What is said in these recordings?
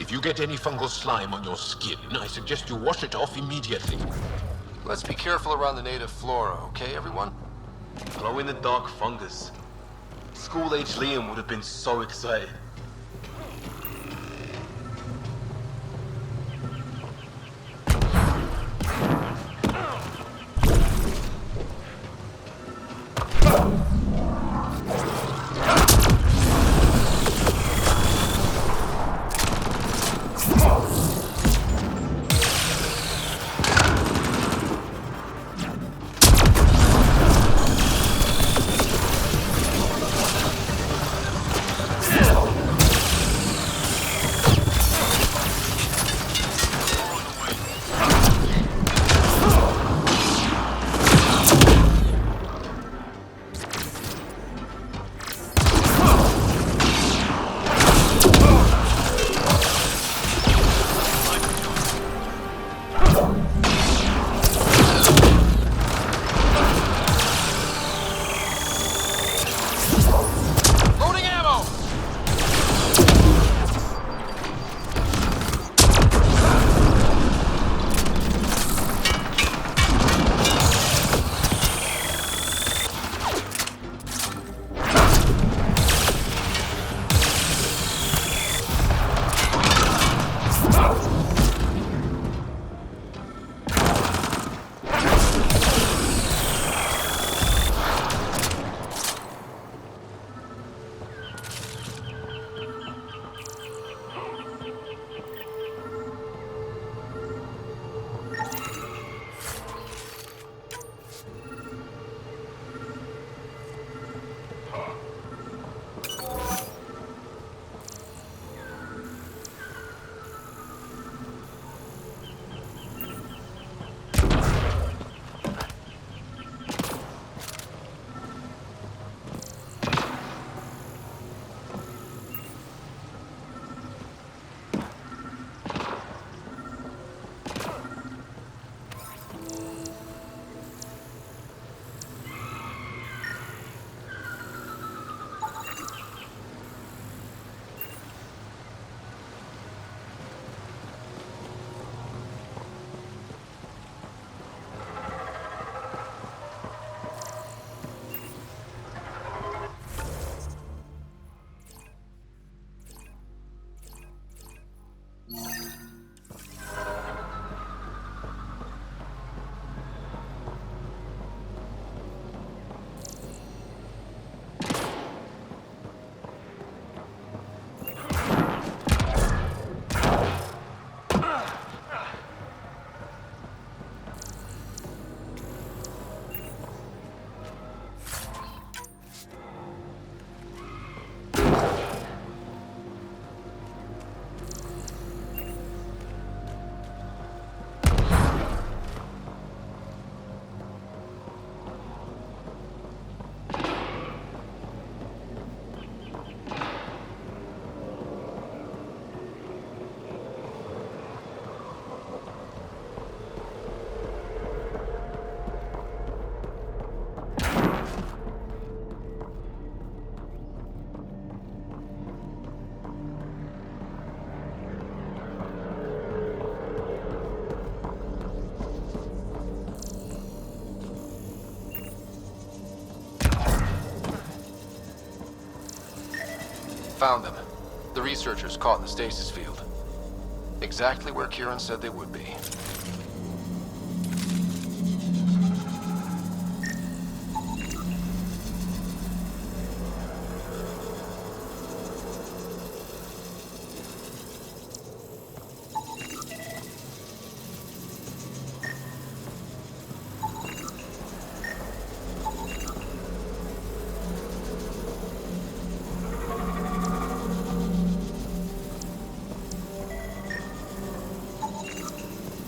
If you get any fungal slime on your skin, I suggest you wash it off immediately. Let's be careful around the native flora, okay, everyone? Glow-in-the-dark fungus. School-age Liam would have been so excited. Found them. The researchers caught in the stasis field. Exactly where Kieran said they would be.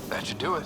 That should do it.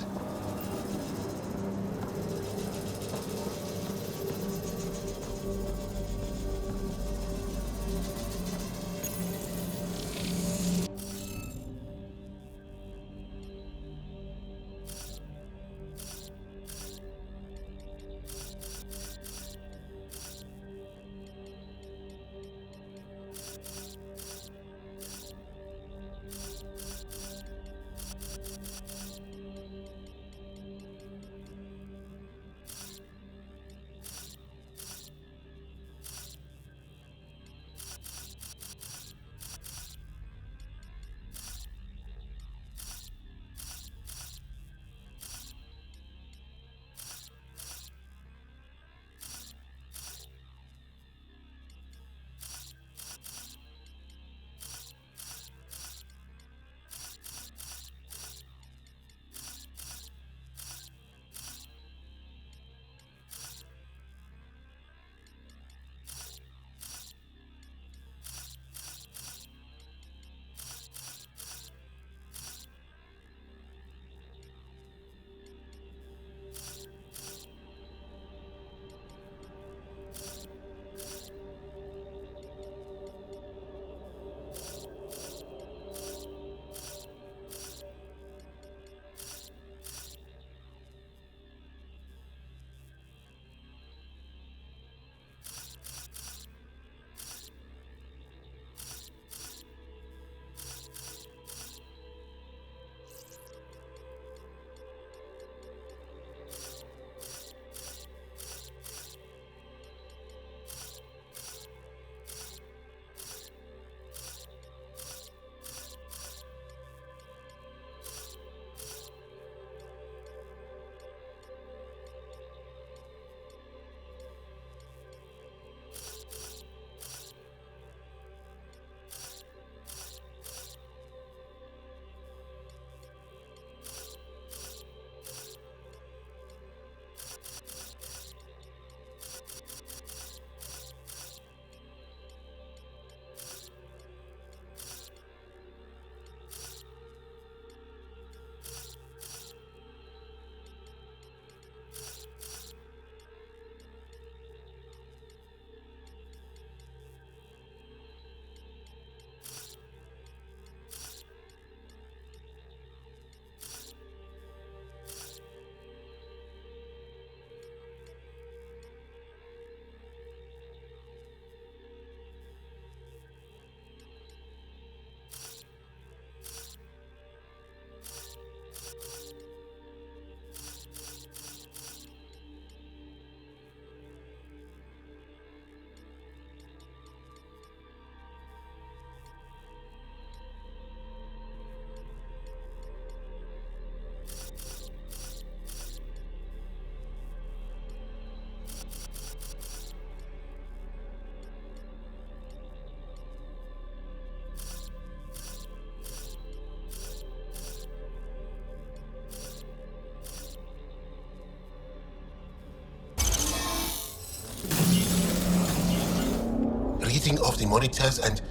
reading of the monitors and...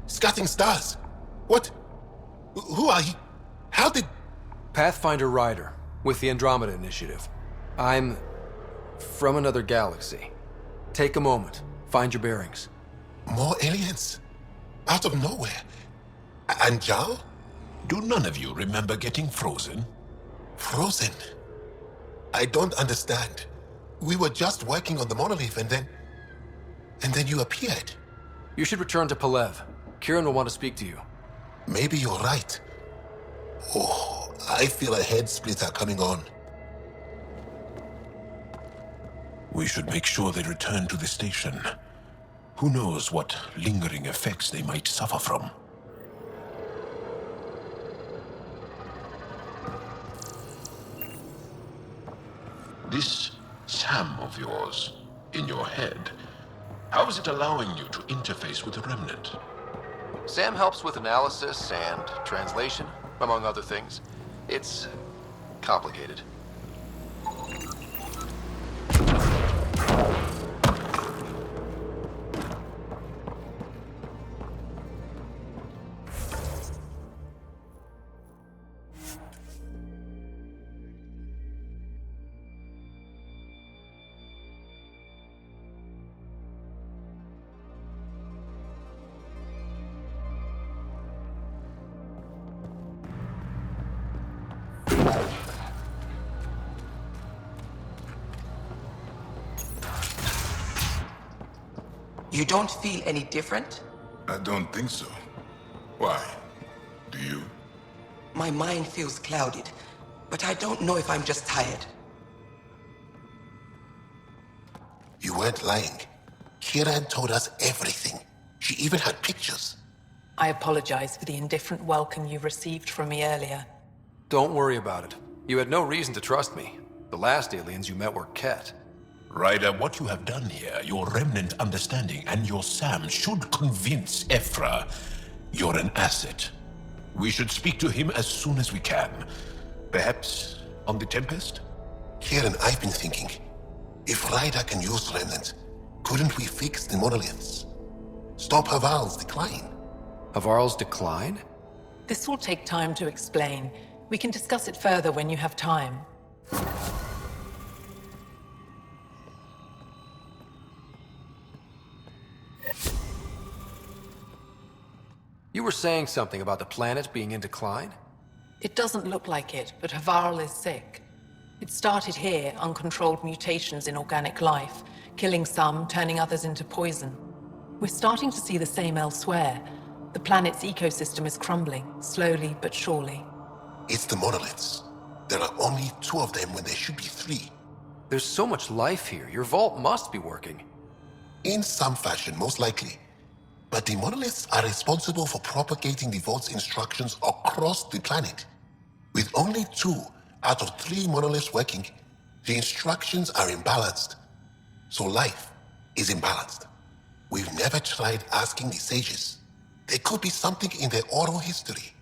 Scatting stars. What? Who are you? How did... Pathfinder Rider, with the Andromeda Initiative. I'm from another galaxy. Take a moment, find your bearings. More aliens? Out of nowhere? And Jal? Do none of you remember getting frozen? Frozen? I don't understand. We were just working on the monolith and then you appeared. You should return to Palev. Kieran will want to speak to you. Maybe you're right. Oh, I feel a head splitter coming on. We should make sure they return to the station. Who knows what lingering effects they might suffer from. This Sam of yours, in your head, how is it allowing you to interface with the Remnant? Sam helps with analysis and translation, among other things. It's complicated. You don't feel any different? I don't think so. Why? Do you? My mind feels clouded, but I don't know if I'm just tired. You weren't lying. Kieran told us everything. She even had pictures. I apologize for the indifferent welcome you received from me earlier. Don't worry about it. You had no reason to trust me. The last aliens you met were Ket. Ryder, what you have done here, your Remnant understanding and your Sam should convince Ephra you're an asset. We should speak to him as soon as we can. Perhaps on the Tempest? Kieran, I've been thinking. If Ryder can use Remnant, couldn't we fix the monoliths? Stop Haval's decline? Havarl's decline? This will take time to explain. We can discuss it further when you have time. You were saying something about the planet being in decline? It doesn't look like it, but Havarl is sick. It started here, uncontrolled mutations in organic life, killing some, turning others into poison. We're starting to see the same elsewhere. The planet's ecosystem is crumbling, slowly but surely. It's the monoliths. There are only 2 of them when there should be 3. There's so much life here. Your vault must be working. In some fashion, most likely. But the monoliths are responsible for propagating the vault's instructions across the planet. With only 2 out of 3 monoliths working, the instructions are imbalanced. So life is imbalanced. We've never tried asking the sages. There could be something in their oral history.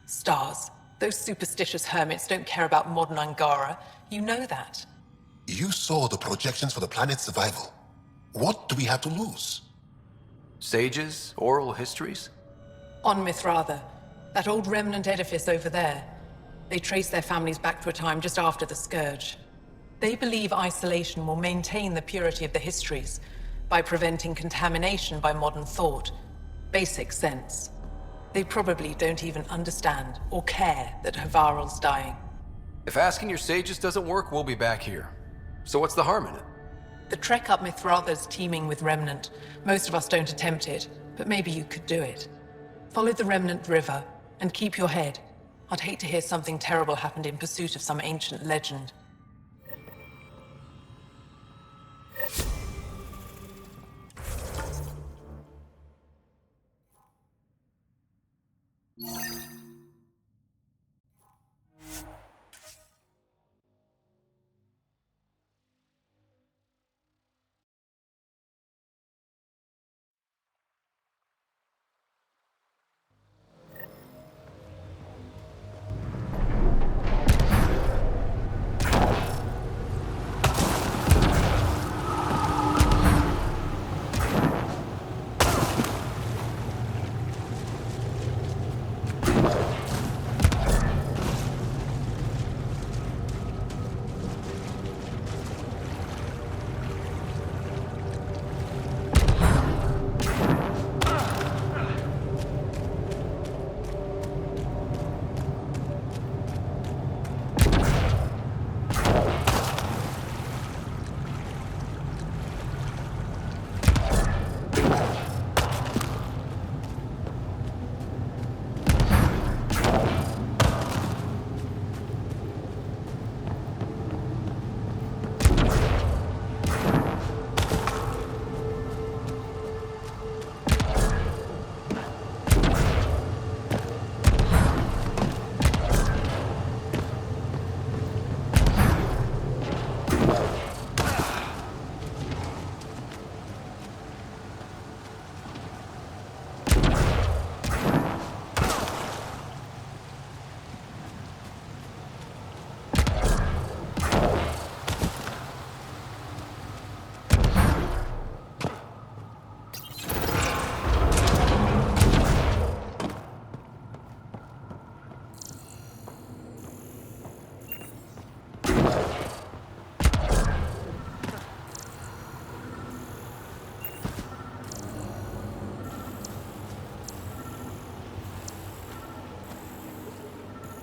Stars. Those superstitious hermits don't care about modern Angara. You know that. You saw the projections for the planet's survival. What do we have to lose? Sages? Oral histories? On Mithratha, that old remnant edifice over there. They trace their families back to a time just after the Scourge. They believe isolation will maintain the purity of the histories by preventing contamination by modern thought. Basic sense. They probably don't even understand or care that Havarl's dying. If asking your sages doesn't work, we'll be back here. So what's the harm in it? The trek up Mithratha's teeming with Remnant. Most of us don't attempt it, but maybe you could do it. Follow the Remnant River, and keep your head. I'd hate to hear something terrible happened in pursuit of some ancient legend.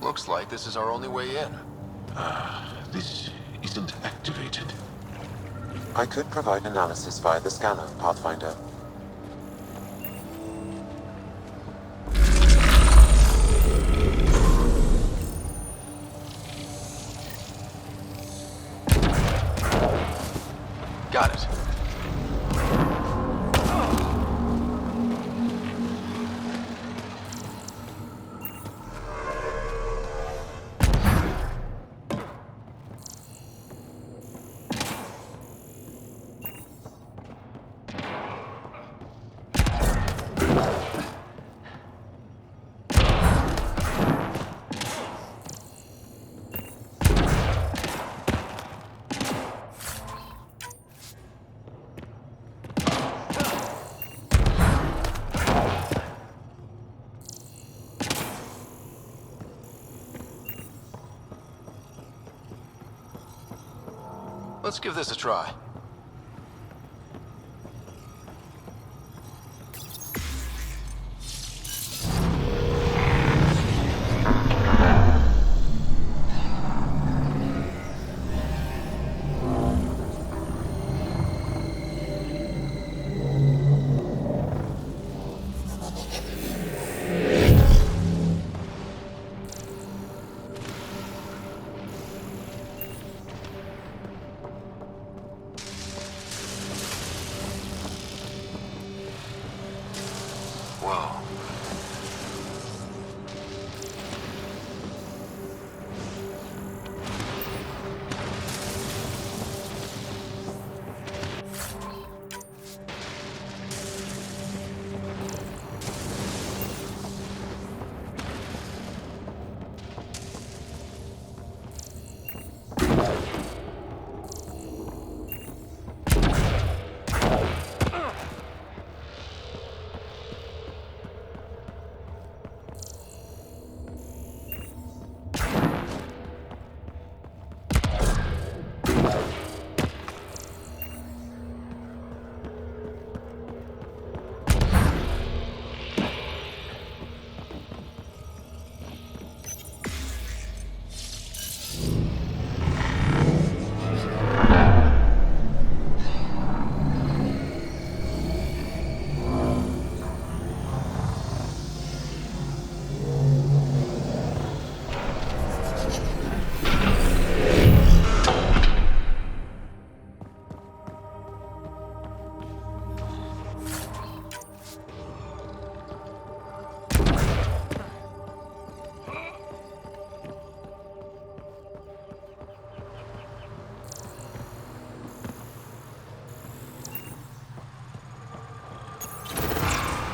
Looks like this is our only way in. This isn't activated. I could provide analysis via the scanner, Pathfinder. Got it. Let's give this a try. Whoa.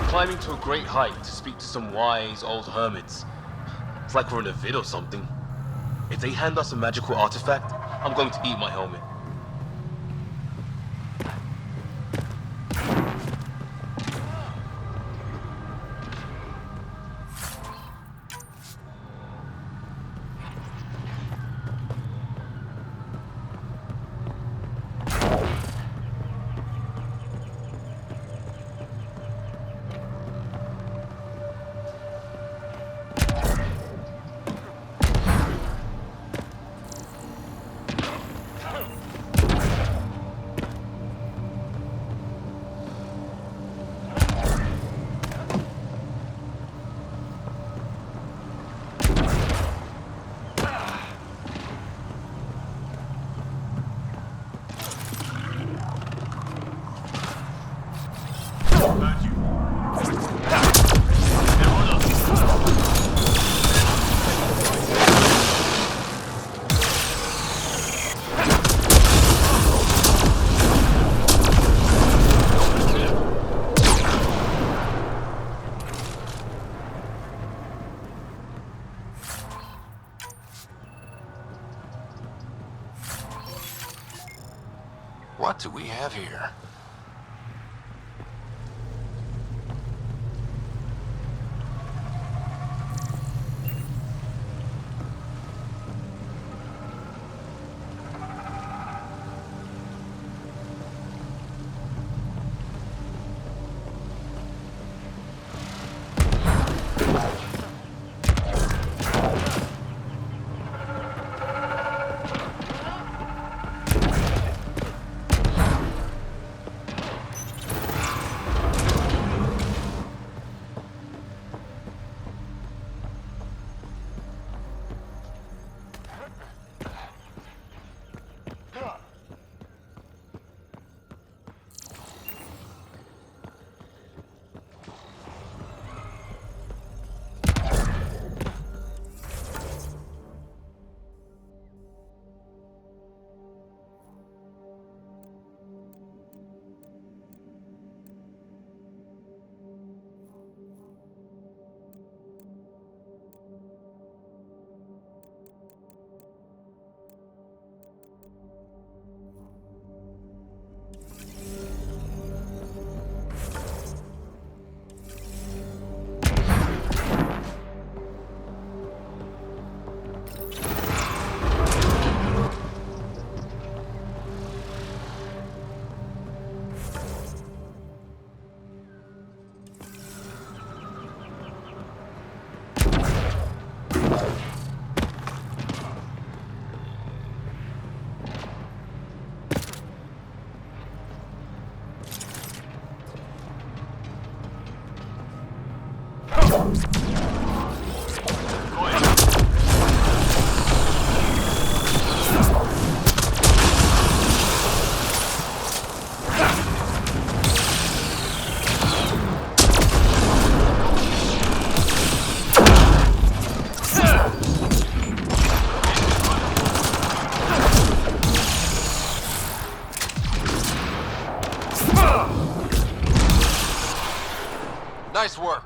Climbing to a great height to speak to some wise old hermits. It's like we're in a vid or something. If they hand us a magical artifact, I'm going to eat my helmet. What do we have here? Nice work.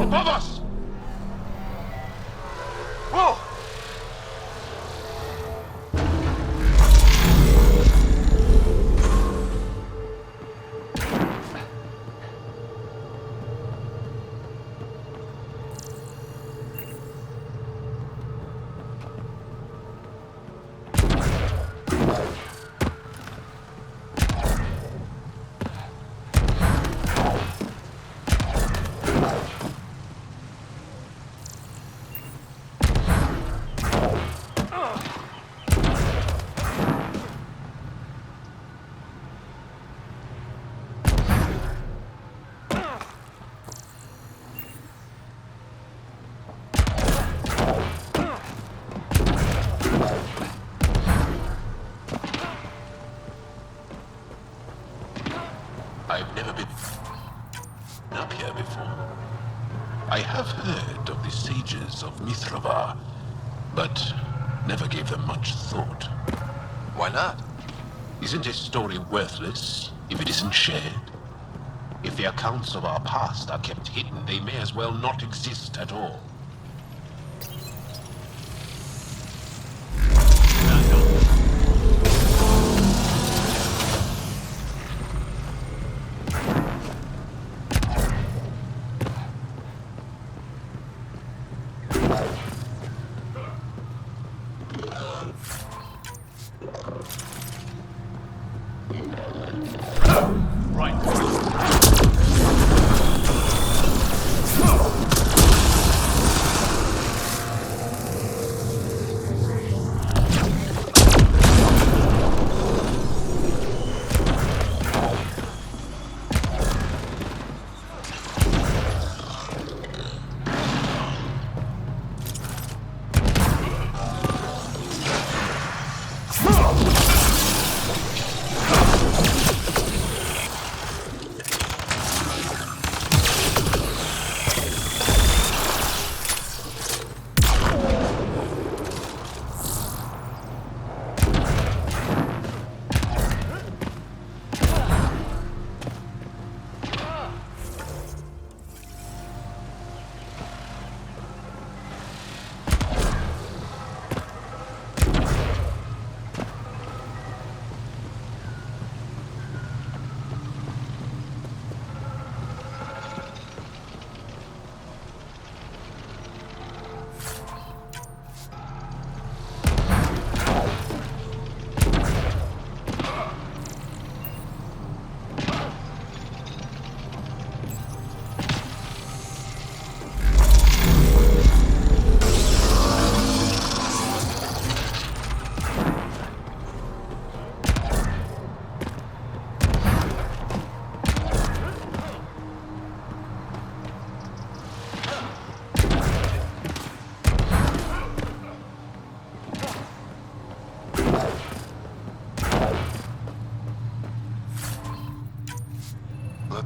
Above us! Whoa! I've never been up here before. I have heard of the sages of Mithrava, but never gave them much thought. Why not? Isn't a story worthless if it isn't shared? If the accounts of our past are kept hidden, they may as well not exist at all.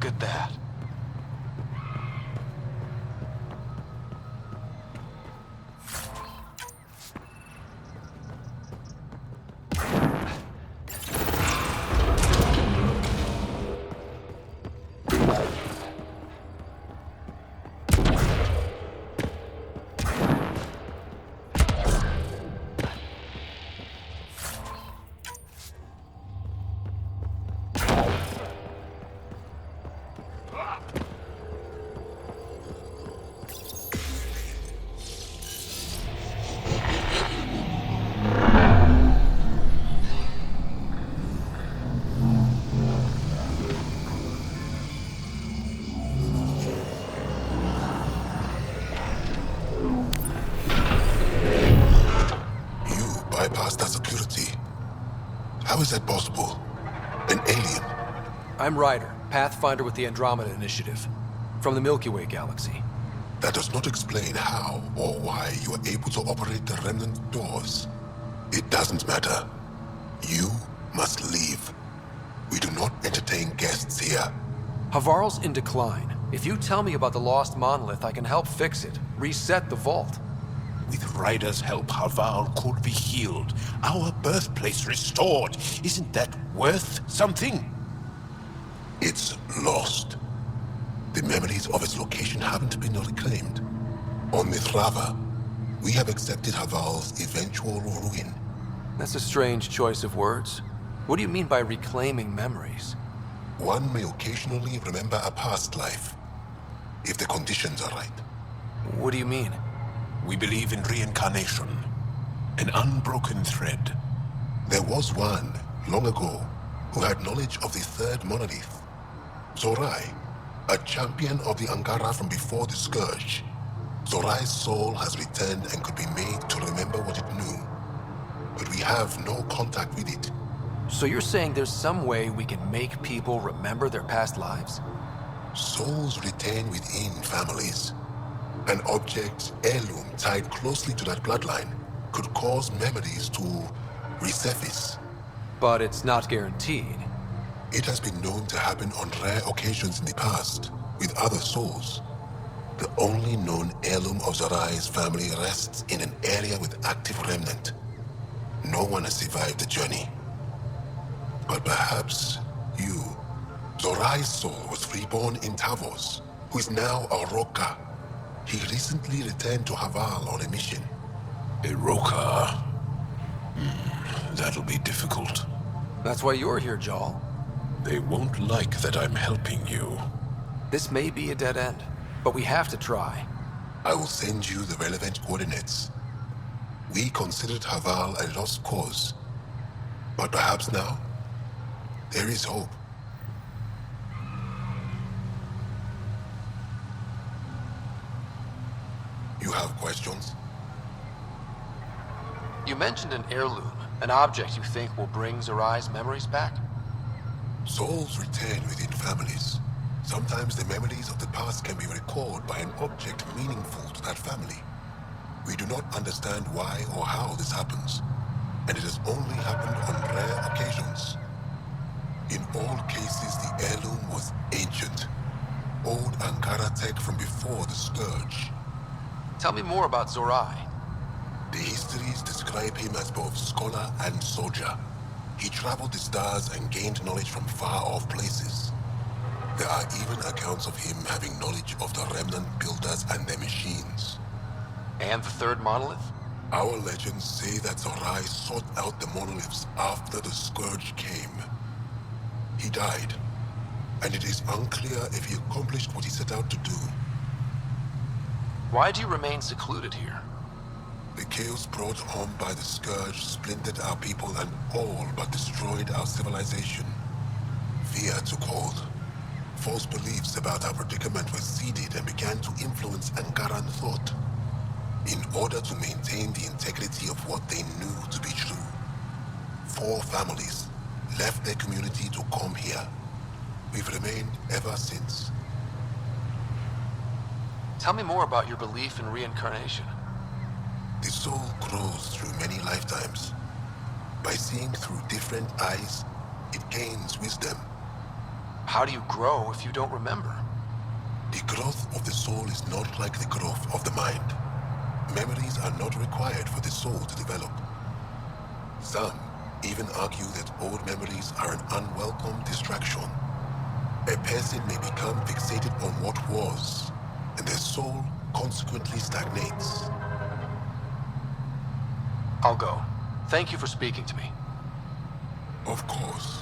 Look at that. Bypass that security. How is that possible? An alien? I'm Ryder, Pathfinder with the Andromeda Initiative, from the Milky Way galaxy. That does not explain how or why you are able to operate the remnant doors. It doesn't matter. You must leave. We do not entertain guests here. Havarl's in decline. If you tell me about the lost monolith, I can help fix it, reset the vault. With Ryder's help, Haval could be healed. Our birthplace restored. Isn't that worth something? It's lost. The memories of its location haven't been reclaimed. On Mithrava, we have accepted Haval's eventual ruin. That's a strange choice of words. What do you mean by reclaiming memories? One may occasionally remember a past life, if the conditions are right. What do you mean? We believe in reincarnation, an unbroken thread. There was one, long ago, who had knowledge of the third monolith. Zorai, a champion of the Angara from before the Scourge. Zorai's soul has returned and could be made to remember what it knew. But we have no contact with it. So you're saying there's some way we can make people remember their past lives? Souls retain within families. An object, heirloom, tied closely to that bloodline could cause memories to resurface. But it's not guaranteed. It has been known to happen on rare occasions in the past, with other souls. The only known heirloom of Zorai's family rests in an area with active remnant. No one has survived the journey. But perhaps you. Zorai's soul was reborn in Tavos, who is now a Roka. He recently returned to Haval on a mission. Iroka. That'll be difficult. That's why you're here, Jal. They won't like that I'm helping you. This may be a dead end, but we have to try. I will send you the relevant coordinates. We considered Haval a lost cause, but perhaps now, there is hope. You have questions? You mentioned an heirloom, an object you think will bring Zorai's memories back? Souls return within families. Sometimes the memories of the past can be recalled by an object meaningful to that family. We do not understand why or how this happens, and it has only happened on rare occasions. In all cases, the heirloom was ancient. Old Ankara tech from before the Scourge. Tell me more about Zorai. The histories describe him as both scholar and soldier. He traveled the stars and gained knowledge from far-off places. There are even accounts of him having knowledge of the remnant builders and their machines. And the third monolith? Our legends say that Zorai sought out the monoliths after the Scourge came. He died, and it is unclear if he accomplished what he set out to do. Why do you remain secluded here? The chaos brought on by the Scourge splintered our people and all but destroyed our civilization. Fear took hold. False beliefs about our predicament were seeded and began to influence Ankaran thought, in order to maintain the integrity of what they knew to be true. 4 families left their community to come here. We've remained ever since. Tell me more about your belief in reincarnation. The soul grows through many lifetimes. By seeing through different eyes, it gains wisdom. How do you grow if you don't remember? The growth of the soul is not like the growth of the mind. Memories are not required for the soul to develop. Some even argue that old memories are an unwelcome distraction. A person may become fixated on what was, and their soul consequently stagnates. I'll go. Thank you for speaking to me. Of course.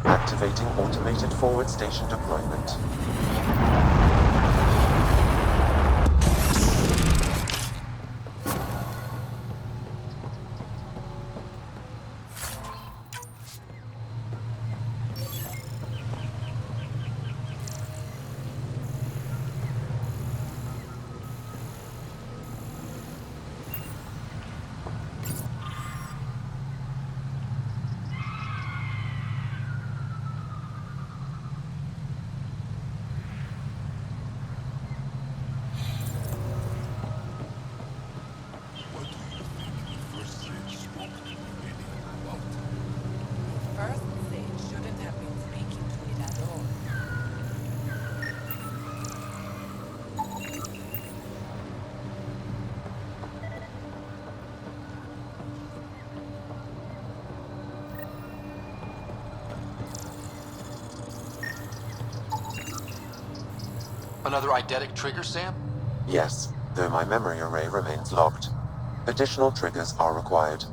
Activating automated forward station deployment. What do you think the first sage spoke to you really about? First sage shouldn't have been speaking to it at all. Another eidetic trigger, Sam? Yes, though my memory array remains locked. Additional triggers are required.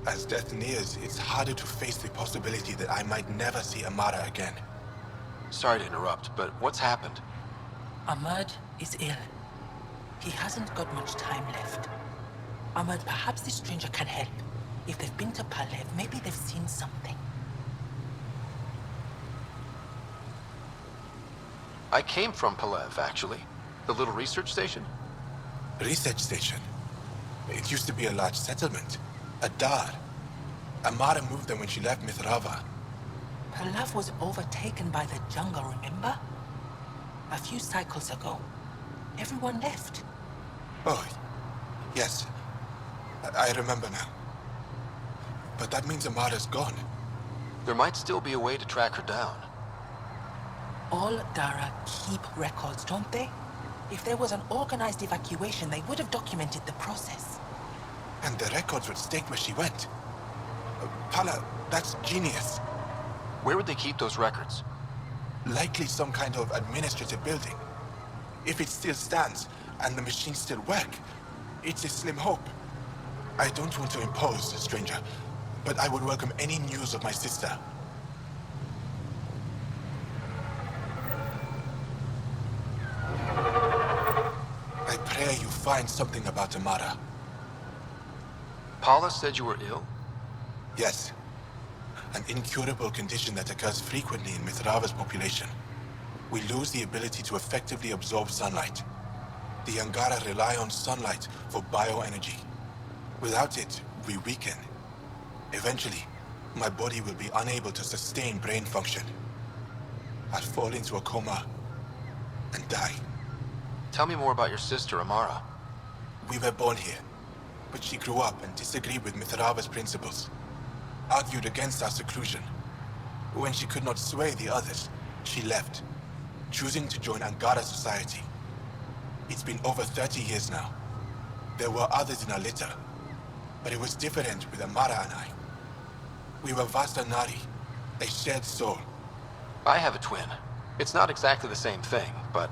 As death nears, it's harder to face the possibility that I might never see Amara again. Sorry to interrupt, but what's happened? Ahmad is ill. He hasn't got much time left. Ahmad, perhaps this stranger can help. If they've been to Palev, maybe they've seen something. I came from Palev, actually. The little research station? Research station. It used to be a large settlement. A dar. Amara moved them when she left Mithrava. Palev was overtaken by the jungle, remember? A few cycles ago. Everyone left. Oh, yes. I remember now. But that means Amara's gone. There might still be a way to track her down. All Dara keep records, don't they? If there was an organized evacuation, they would have documented the process. And the records would state where she went. Pala, that's genius. Where would they keep those records? Likely some kind of administrative building. If it still stands, and the machines still work, it's a slim hope. I don't want to impose, stranger, but I would welcome any news of my sister. I pray you find something about Amara. Paula said you were ill? Yes. An incurable condition that occurs frequently in Mithrava's population. We lose the ability to effectively absorb sunlight. The Angara rely on sunlight for bioenergy. Without it, we weaken. Eventually, my body will be unable to sustain brain function. I'll fall into a coma and die. Tell me more about your sister, Amara. We were born here, but she grew up and disagreed with Mithrava's principles. Argued against our seclusion. When she could not sway the others, she left, choosing to join Angara society. It's been over 30 years now. There were others in our litter, but it was different with Amara and I. We were Vasta Nari, a shared soul. I have a twin. It's not exactly the same thing, but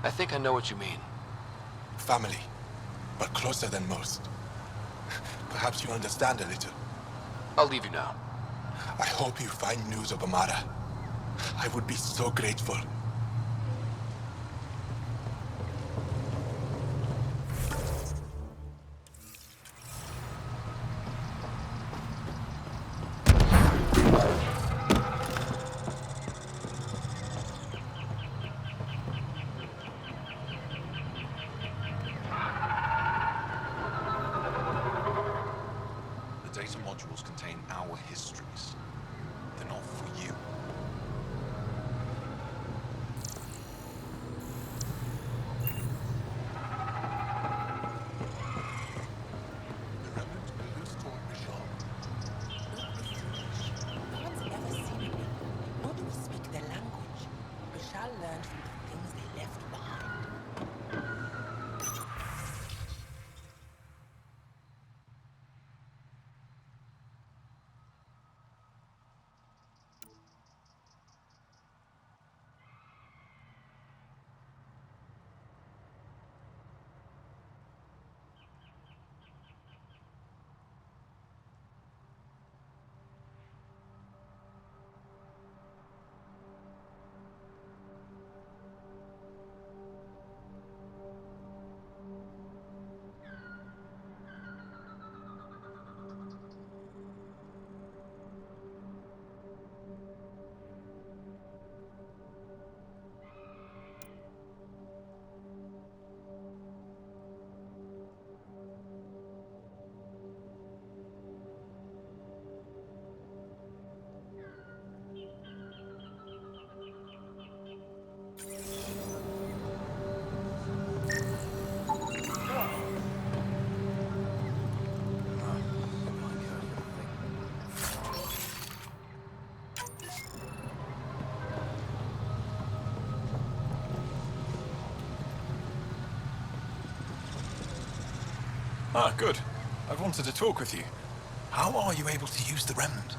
I think I know what you mean. Family, but closer than most. Perhaps you understand a little. I'll leave you now. I hope you find news of Amara. I would be so grateful. histories, they're not for you. The remnant builders told Bishop. Don't be foolish. No one's ever seen them, nor do we speak their language. We shall learn from the things they left behind. Ah, good. I've wanted to talk with you. How are you able to use the remnant?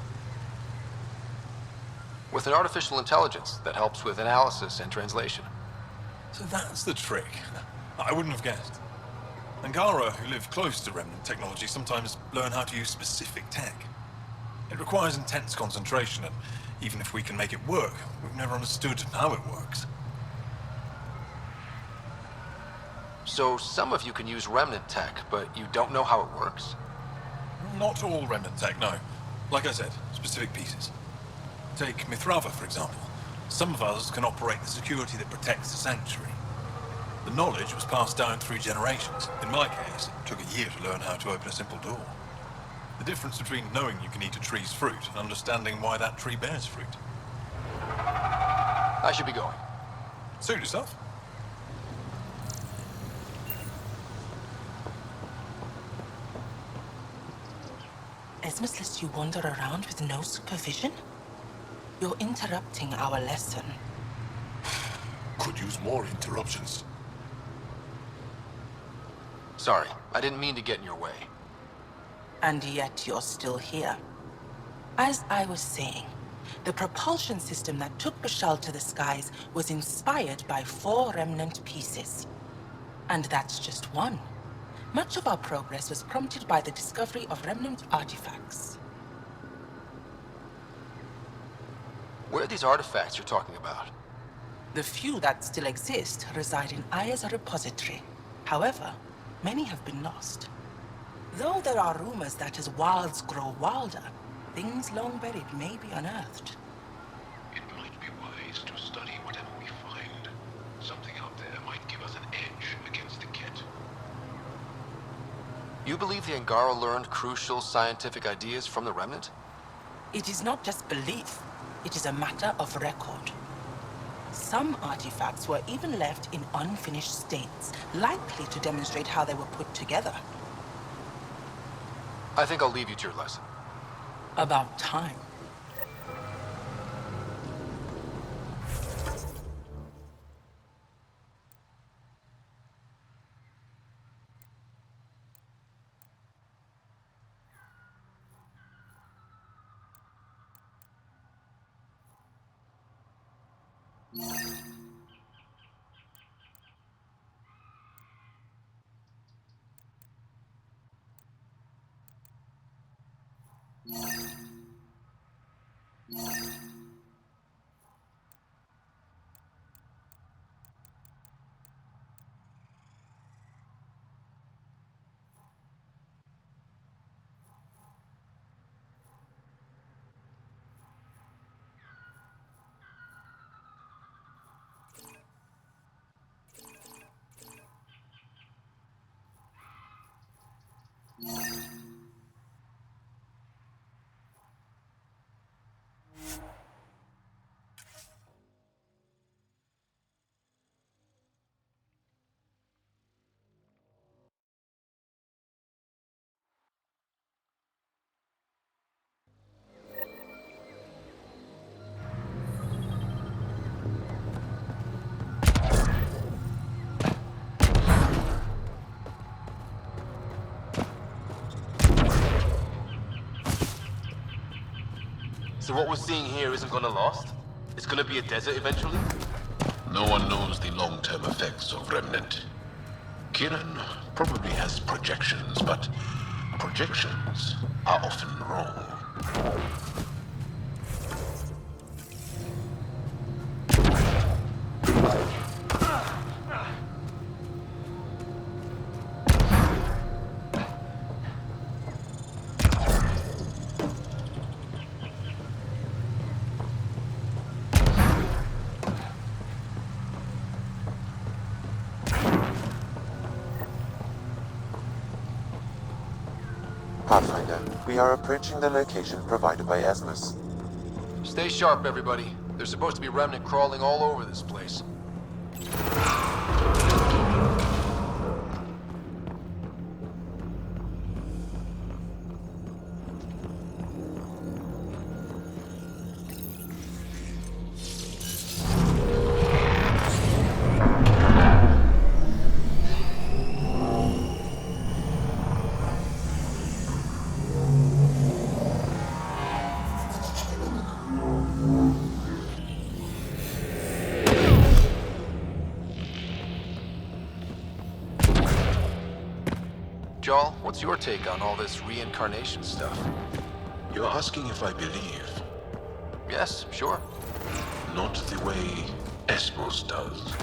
With an artificial intelligence that helps with analysis and translation. So that's the trick. I wouldn't have guessed. Angara, who live close to remnant technology, sometimes learn how to use specific tech. It requires intense concentration, and even if we can make it work, we've never understood how it works. So some of you can use remnant tech, but you don't know how it works? Not all remnant tech, no. Like I said, specific pieces. Take Mithrava, for example. Some of us can operate the security that protects the sanctuary. The knowledge was passed down through generations. In my case, it took a year to learn how to open a simple door. The difference between knowing you can eat a tree's fruit and understanding why that tree bears fruit. I should be going. Suit yourself. Esmus lets you wander around with no supervision? You're interrupting our lesson. Could use more interruptions. Sorry, I didn't mean to get in your way. And yet you're still here. As I was saying, the propulsion system that took Bashal to the skies was inspired by 4 remnant pieces. And that's just one. Much of our progress was prompted by the discovery of remnant artifacts. Where are these artifacts you're talking about? The few that still exist reside in Aya's repository. However, many have been lost. Though there are rumors that as wilds grow wilder, things long buried may be unearthed. It might be wise to study whatever we find. Something out there might give us an edge against the Kett. You believe the Angara learned crucial scientific ideas from the remnant? It is not just belief, it is a matter of record. Some artifacts were even left in unfinished states, likely to demonstrate how they were put together. I think I'll leave you to your lesson. About time. So what we're seeing here isn't gonna last? It's gonna be a desert eventually? No one knows the long-term effects of Remnant. Kieran probably has projections, but projections are often wrong. Pathfinder, we are approaching the location provided by Esmus. Stay sharp, everybody. There's supposed to be remnant crawling all over this place. Jarl, what's your take on all this reincarnation stuff? You're asking if I believe. Yes, sure. Not the way Esmos does.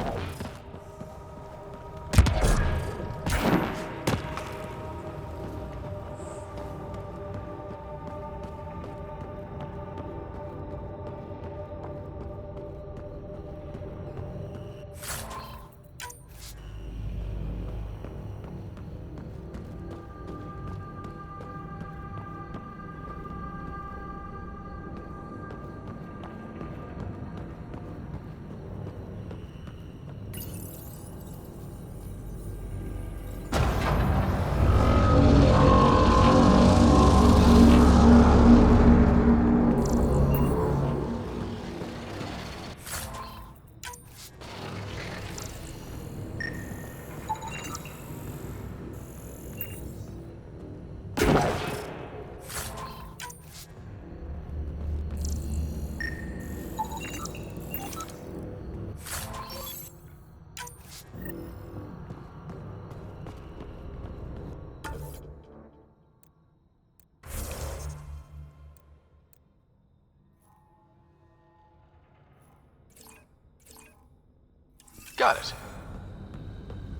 Got it.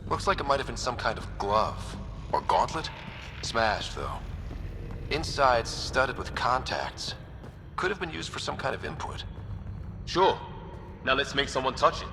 Looks like it might have been some kind of glove. Or gauntlet? Smashed, though. Inside's studded with contacts. Could have been used for some kind of input. Sure. Now let's make someone touch it.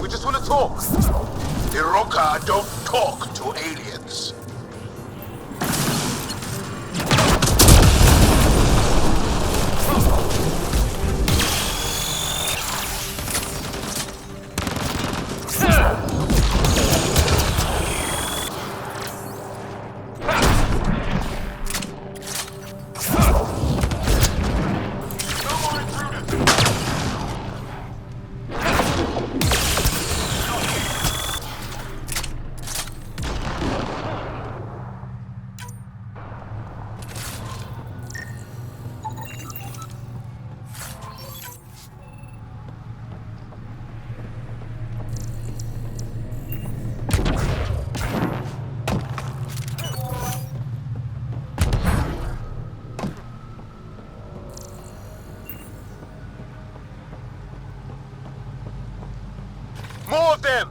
We just want to talk. Iroka don't talk to aliens. More of them!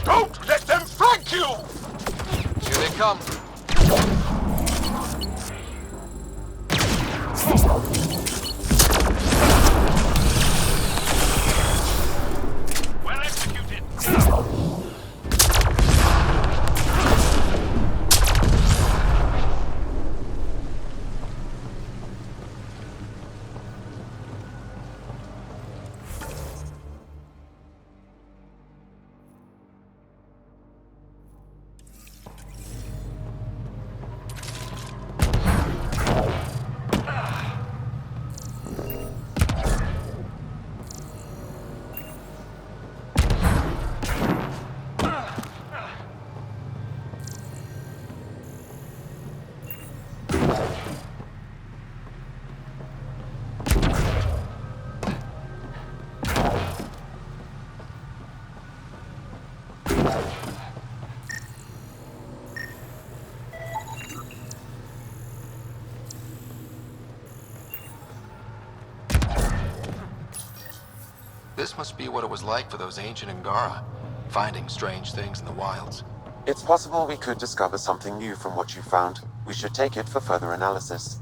Don't let them flank you! Here they come. Well executed! This must be what it was like for those ancient Angara, finding strange things in the wilds. It's possible we could discover something new from what you found. We should take it for further analysis.